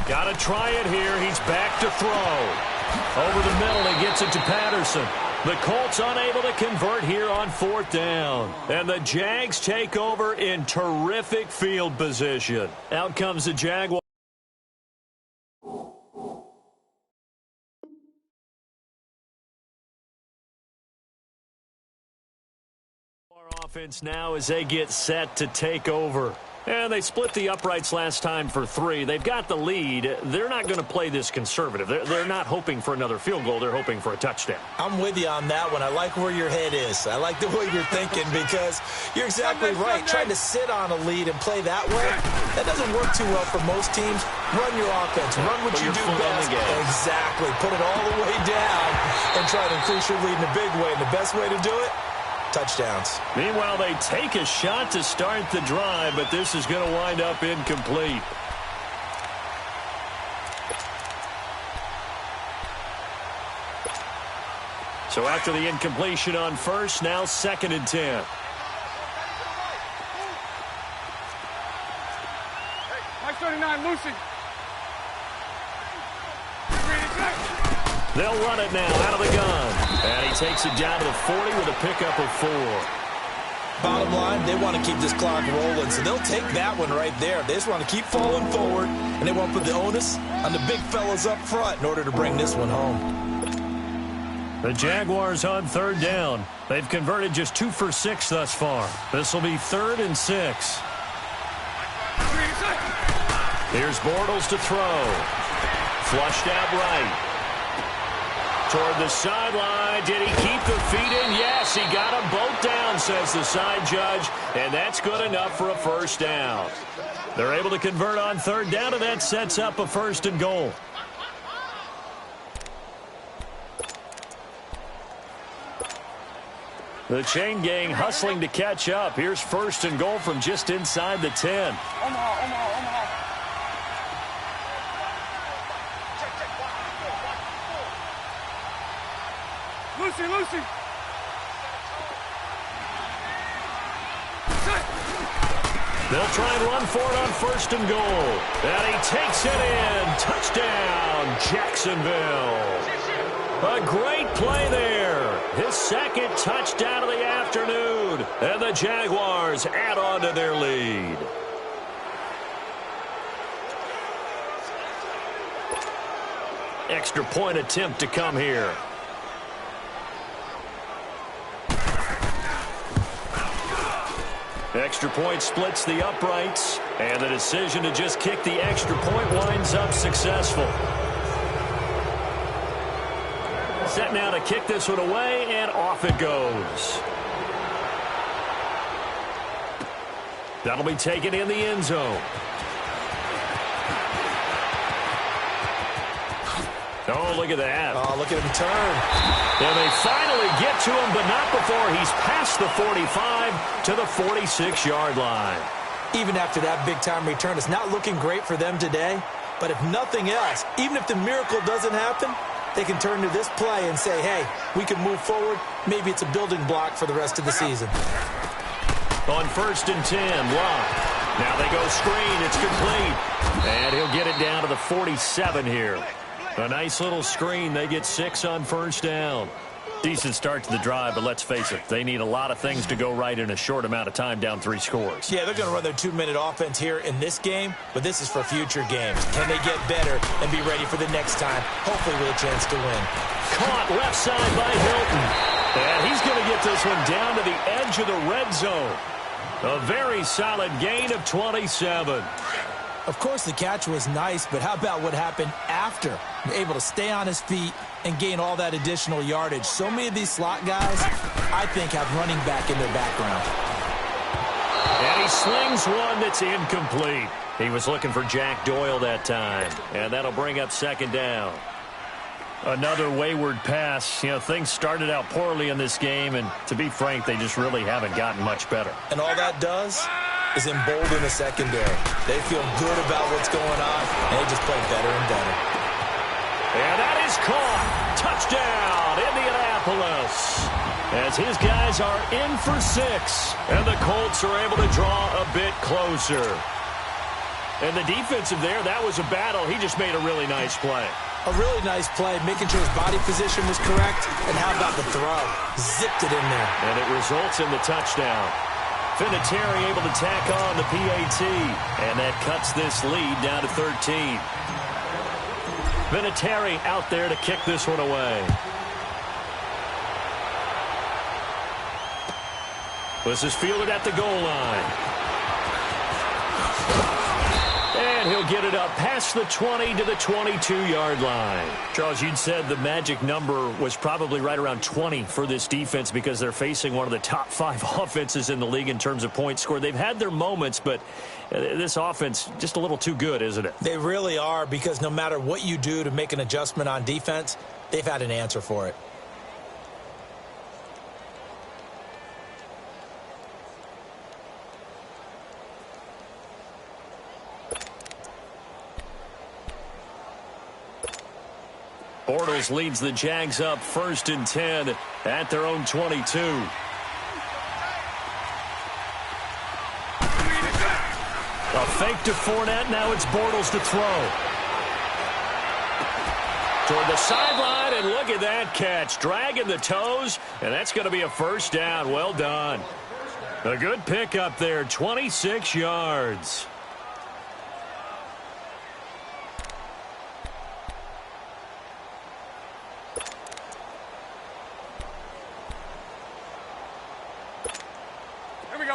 Got to try it here. He's back to throw. Over the middle, he gets it to Patterson. The Colts unable to convert here on 4th down. And the Jags take over in terrific field position. Out comes the Jaguars. Offense now as they get set to take over. And they split the uprights last time for 3. They've got the lead. They're not going to play this conservative. They're not hoping for another field goal. They're hoping for a touchdown. I'm with you on that one. I like where your head is. I like the way you're thinking because you're exactly right. Trying to sit on a lead and play that way, that doesn't work too well for most teams. Run your offense. Run what you do best. Exactly. Put it all the way down and try to increase your lead in a big way. And the best way to do it, touchdowns. Meanwhile, they take a shot to start the drive, but this is going to wind up incomplete. So after the incompletion on 1st, now 2nd and 10. Hey, 39, Lucy. They'll run it now out of the gun. And he takes it down to the 40 with a pickup of 4. Bottom line, they want to keep this clock rolling, so they'll take that one right there. They just want to keep falling forward, and they want to put the onus on the big fellas up front in order to bring this one home. The Jaguars on 3rd down. They've converted just 2 for 6 thus far. This will be 3rd and 6. Here's Bortles to throw. Flushed out right. Toward the sideline. Did he keep the feet in? Yes, he got them both down, says the side judge. And that's good enough for a first down. They're able to convert on third down, and that sets up a first and goal. The chain gang hustling to catch up. Here's first and goal from just inside the 10. Omaha. Lucy. They'll try and run for it on first and goal. And he takes it in. Touchdown, Jacksonville. A great play there. His second touchdown of the afternoon. And the Jaguars add on to their lead. Extra point attempt to come here. Extra point splits the uprights, and the decision to just kick the extra point winds up successful. Set now to kick this one away, and off it goes. That'll be taken in the end zone. Oh, look at that. Oh, look at him turn. And they finally get to him, but not before he's past the 45 to the 46-yard line. Even after that big-time return, it's not looking great for them today. But if nothing else, even if the miracle doesn't happen, they can turn to this play and say, hey, we can move forward. Maybe it's a building block for the rest of the season. On first and 10, Locke. Now they go screen. It's complete. And he'll get it down to the 47 here. A nice little screen. They get 6 on first down. Decent start to the drive, but let's face it, they need a lot of things to go right in a short amount of time, down 3 scores. Yeah, they're going to run their 2-minute offense here in this game, but this is for future games. Can they get better and be ready for the next time, hopefully with a chance to win? Caught left side by Hilton. And he's going to get this one down to the edge of the red zone. A very solid gain of 27. Of course, the catch was nice, but how about what happened after? Able to stay on his feet and gain all that additional yardage. So many of these slot guys, I think, have running back in their background. And he slings one that's incomplete. He was looking for Jack Doyle that time, and that'll bring up second down. Another wayward pass. You know, things started out poorly in this game, and to be frank, they just really haven't gotten much better. And all that does is embolden the secondary. They feel good about what's going on, and they just play better and better. And that is caught. Touchdown, Indianapolis. As his guys are in for 6, and the Colts are able to draw a bit closer. And the defensive there, that was a battle. He just made a really nice play. A really nice play, making sure his body position was correct. And how about the throw? Zipped it in there. And it results in the touchdown. Vinatieri able to tack on the PAT, and that cuts this lead down to 13. Vinatieri out there to kick this one away. This is fielded at the goal line. And he'll get it up past the 20 to the 22-yard line. Charles, you'd said the magic number was probably right around 20 for this defense because they're facing one of the top 5 offenses in the league in terms of points scored. They've had their moments, but this offense just a little too good, isn't it? They really are, because no matter what you do to make an adjustment on defense, they've had an answer for it. Bortles leads the Jags up first and 10 at their own 22. A fake to Fournette. Now it's Bortles to throw. Toward the sideline, and look at that catch. Dragging the toes, and that's going to be a first down. Well done. A good pickup there, 26 yards.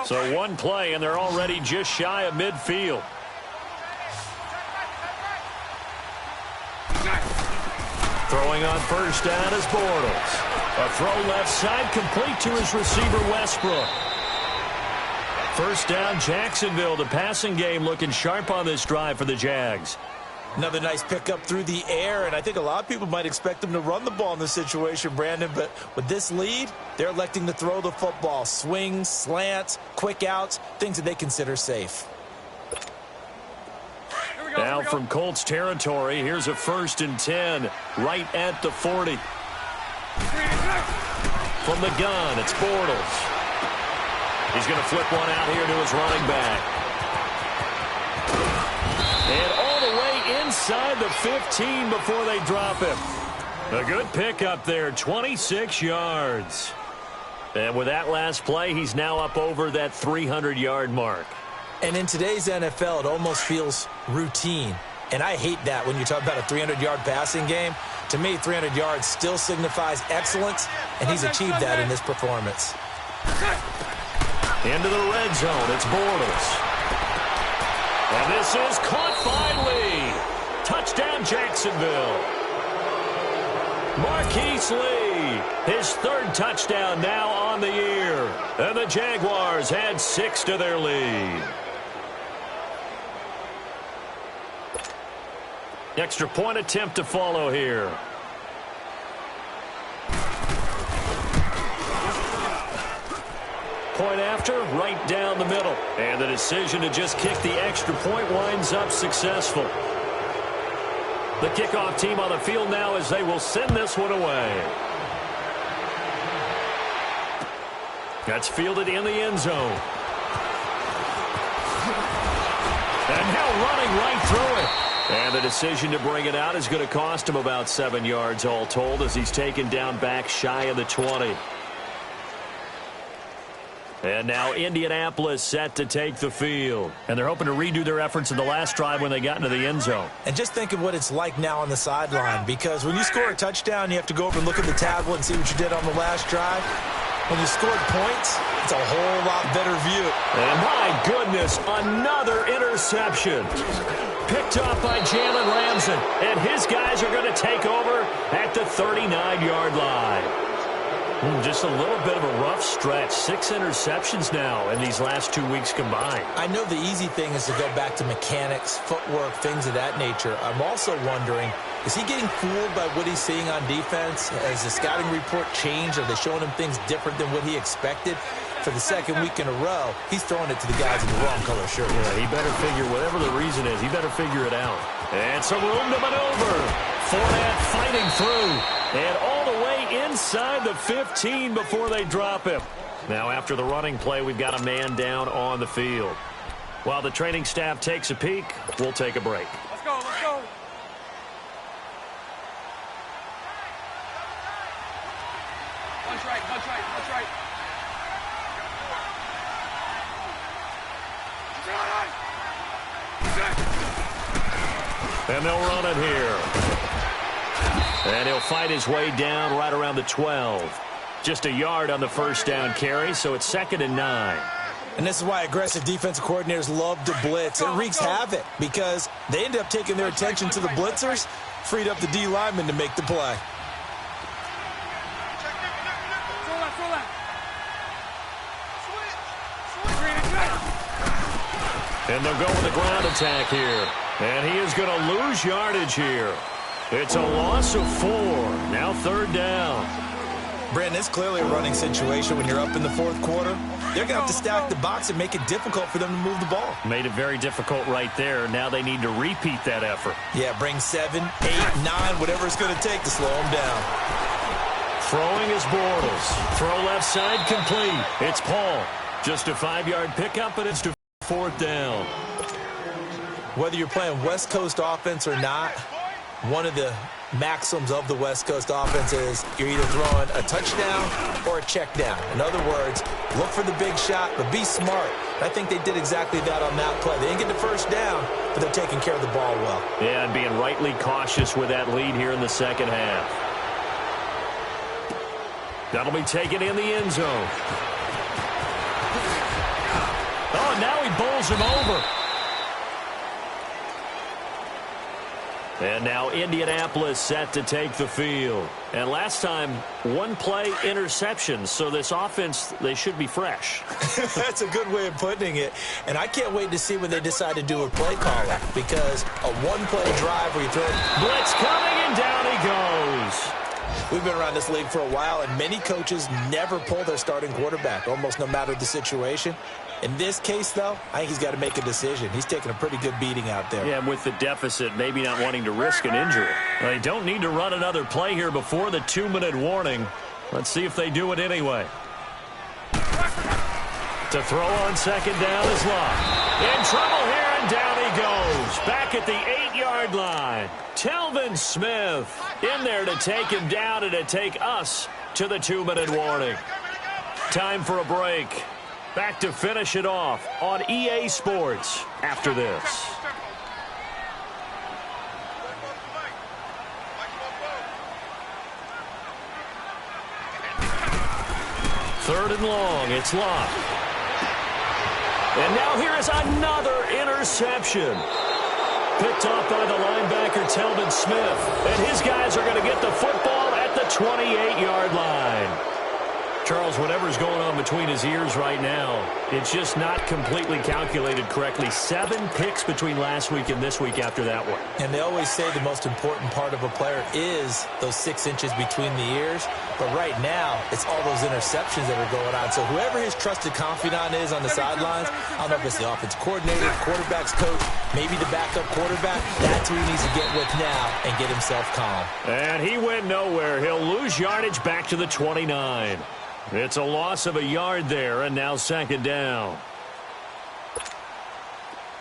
So one play, and they're already just shy of midfield. Throwing on first down is Bortles. A throw left side complete to his receiver, Westbrook. First down, Jacksonville. The passing game looking sharp on this drive for the Jags. Another nice pickup through the air, and I think a lot of people might expect them to run the ball in this situation, Brandon, but with this lead, they're electing to throw the football. Swings, slants, quick outs, things that they consider safe. Now from Colts territory, here's a 1st and 10 right at the 40. From the gun, it's Bortles. He's going to flip one out here to his running back. And all the way inside the 15 before they drop him. A good pickup there, 26 yards. And with that last play, he's now up over that 300-yard mark. And in today's NFL, it almost feels routine. And I hate that when you talk about a 300-yard passing game. To me, 300 yards still signifies excellence, and he's achieved that in this performance. Into the red zone, it's Bortles. And this is caught finally. Touchdown, Jacksonville. Marquise Lee, his 3rd touchdown now on the year. And the Jaguars add 6 to their lead. Extra point attempt to follow here. Point after, right down the middle. And the decision to just kick the extra point winds up successful. The kickoff team on the field now as they will send this one away. That's fielded in the end zone. And now running right through it. And the decision to bring it out is going to cost him about 7 yards all told as he's taken down back shy of the 20. And now Indianapolis set to take the field. And they're hoping to redo their efforts in the last drive when they got into the end zone. And just think of what it's like now on the sideline, because when you score a touchdown, you have to go over and look at the tablet and see what you did on the last drive. When you scored points, it's a whole lot better view. And my goodness, another interception. Picked off by Jalen Ramsey. And his guys are going to take over at the 39-yard line. Just a little bit of a rough stretch. 6 interceptions now in these last 2 weeks combined. I know the easy thing is to go back to mechanics, footwork, things of that nature. I'm also wondering, is he getting fooled by what he's seeing on defense? Has the scouting report changed? Are they showing him things different than what he expected? For the 2nd week in a row, he's throwing it to the guys in the wrong color shirt. Yeah, he better figure, whatever the reason is, he better figure it out. And some room to maneuver. Fournette fighting through. And all the way inside the 15 before they drop him. Now after the running play, we've got a man down on the field. While the training staff takes a peek, we'll take a break. Let's go, let's go. Punch right, punch right, punch right. And they'll run it here. And he'll fight his way down right around the 12. Just a yard on the first down carry, so it's 2nd and 9. And this is why aggressive defensive coordinators love to blitz. It wreaks havoc because they end up taking their attention to the blitzers, freed up the D lineman to make the play. And they'll go with the ground attack here. And he is going to lose yardage here. It's a loss of 4. Now 3rd down. Brandon, it's clearly a running situation when you're up in the 4th quarter. They're going to have to stack the box and make it difficult for them to move the ball. Made it very difficult right there. Now they need to repeat that effort. Yeah, bring 7, 8, 9, whatever it's going to take to slow them down. Throwing is Bortles. Throw left side complete. It's Paul. Just a 5-yard pickup, and it's to 4th down. Whether you're playing West Coast offense or not, one of the maxims of the West Coast offense is you're either throwing a touchdown or a check down. In other words, look for the big shot, but be smart. I think they did exactly that on that play. They didn't get the first down, but they're taking care of the ball well. Yeah, and being rightly cautious with that lead here in the second half. That'll be taken in the end zone. Oh, now he bowls him over. And now Indianapolis set to take the field. And last time, one play interception. So this offense, they should be fresh. That's a good way of putting it. And I can't wait to see when they decide to do a play caller. Because a one-play drive where you throw blitz coming, and down he goes. We've been around this league for a while, and many coaches never pull their starting quarterback, almost no matter the situation. In this case, though, I think he's got to make a decision. He's taking a pretty good beating out there. Yeah, and with the deficit, maybe not wanting to risk an injury. They don't need to run another play here before the 2-minute warning. Let's see if they do it anyway. To throw on second down is Locke. In trouble here, and down he goes. Back at the 8-yard line. Telvin Smith in there to take him down and to take us to the 2-minute warning. Time for a break. Back to finish it off on EA Sports after this. Third and long, it's Locke. And now here is another interception. Picked off by the linebacker, Telvin Smith. And his guys are going to get the football at the 28-yard line. Charles, whatever's going on between his ears right now, it's just not completely calculated correctly. 7 picks between last week and this week after that one. And they always say the most important part of a player is those 6 inches between the ears. But right now, it's all those interceptions that are going on. So whoever his trusted confidant is on the sidelines, I don't know if it's the offense coordinator, quarterback's coach, maybe the backup quarterback, that's who he needs to get with now and get himself calm. And he went nowhere. He'll lose yardage back to the 29. It's a loss of a yard there, and now second down.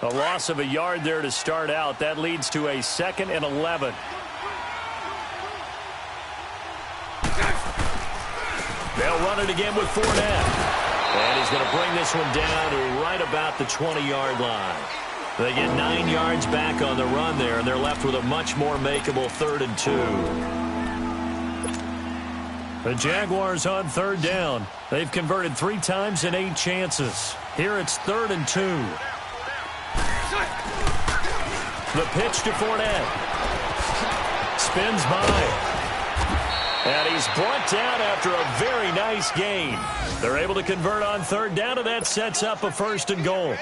A loss of a yard there to start out. That leads to a 2nd and 11. They'll run it again with Fournette. And he's going to bring this one down to right about the 20-yard line. They get 9 yards back on the run there, and they're left with a much more makeable 3rd and 2. The Jaguars on 3rd down. They've converted 3 times in 8 chances. Here it's 3rd and 2. The pitch to Fournette. Spins by. And he's brought down after a very nice gain. They're able to convert on 3rd down, and that sets up a 1st and goal.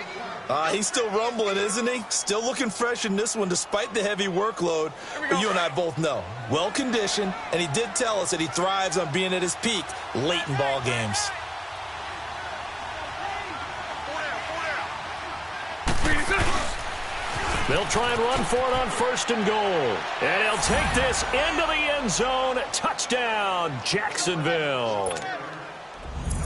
He's still rumbling, isn't he? Still looking fresh in this one despite the heavy workload. But you and I both know, well-conditioned, and he did tell us that he thrives on being at his peak late in ball games. They'll try and run for it on 1st and goal. And he'll take this into the end zone. Touchdown, Jacksonville.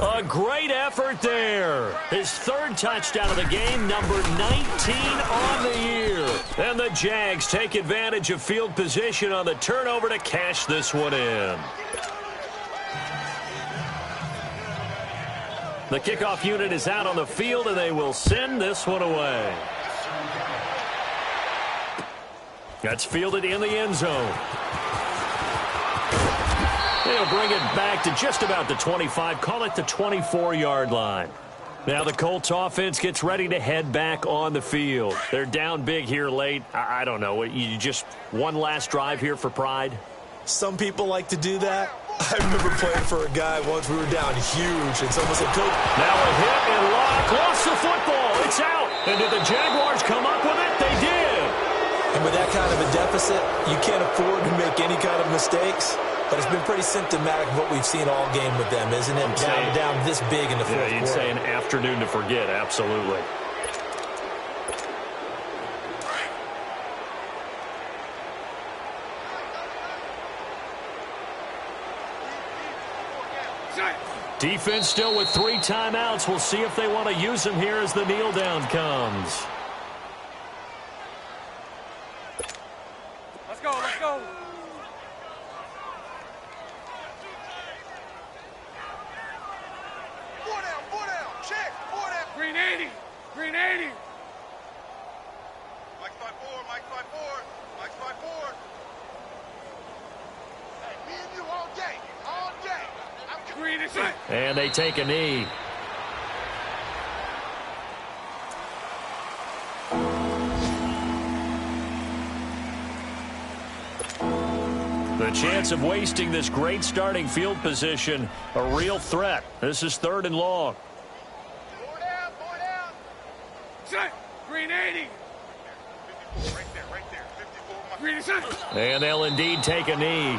A great effort there. His 3rd touchdown of the game, number 19 on the year. And the Jags take advantage of field position on the turnover to cash this one in. The kickoff unit is out on the field, and they will send this one away. That's fielded in the end zone. They'll bring it back to just about the 25, call it the 24-yard line. Now the Colts offense gets ready to head back on the field. They're down big here late. I don't know. You just one last drive here for pride? Some people like to do that. I remember playing for a guy once. We were down huge, and someone said, Coach. Now a hit, and Locke lost the football. It's out. And did the Jaguars come up with it? They did. And with that kind of a deficit, you can't afford to make any kind of mistakes. But it's been pretty symptomatic of what we've seen all game with them, isn't it? Down this big in the fourth quarter. You'd say an afternoon to forget, absolutely. Defense still with 3 timeouts. We'll see if they want to use them here as the kneel down comes. Let's go, let's go. Four down, check, 4 down. Green 80, green 80. Mike's by 4, Mike's by 4, Mike's by 4. Hey, me and you all day, all day. Green is it. And they take a knee. The chance of wasting this great starting field position, a real threat. This is 3rd and long. 4 down. Set. Green 80. Right there. 54. Green is set. And they'll indeed take a knee.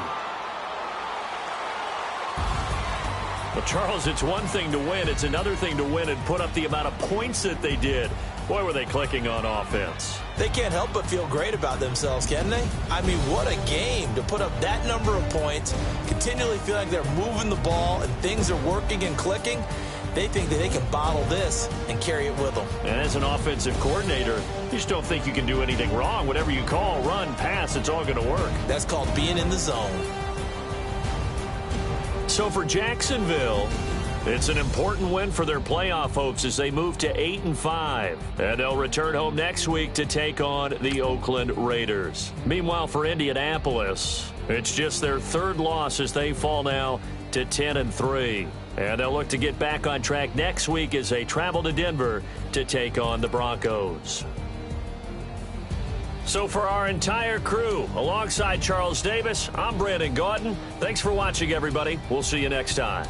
Well, Charles, it's one thing to win. It's another thing to win and put up the amount of points that they did. Boy, were they clicking on offense. They can't help but feel great about themselves, can they? I mean, what a game to put up that number of points, continually feel like they're moving the ball and things are working and clicking. They think that they can bottle this and carry it with them. And as an offensive coordinator, you just don't think you can do anything wrong. Whatever you call, run, pass, it's all going to work. That's called being in the zone. So for Jacksonville, it's an important win for their playoff hopes as they move to 8-5. And they'll return home next week to take on the Oakland Raiders. Meanwhile, for Indianapolis, it's just their 3rd loss as they fall now to 10-3. And they'll look to get back on track next week as they travel to Denver to take on the Broncos. So for our entire crew, alongside Charles Davis, I'm Brandon Gaudin. Thanks for watching, everybody. We'll see you next time.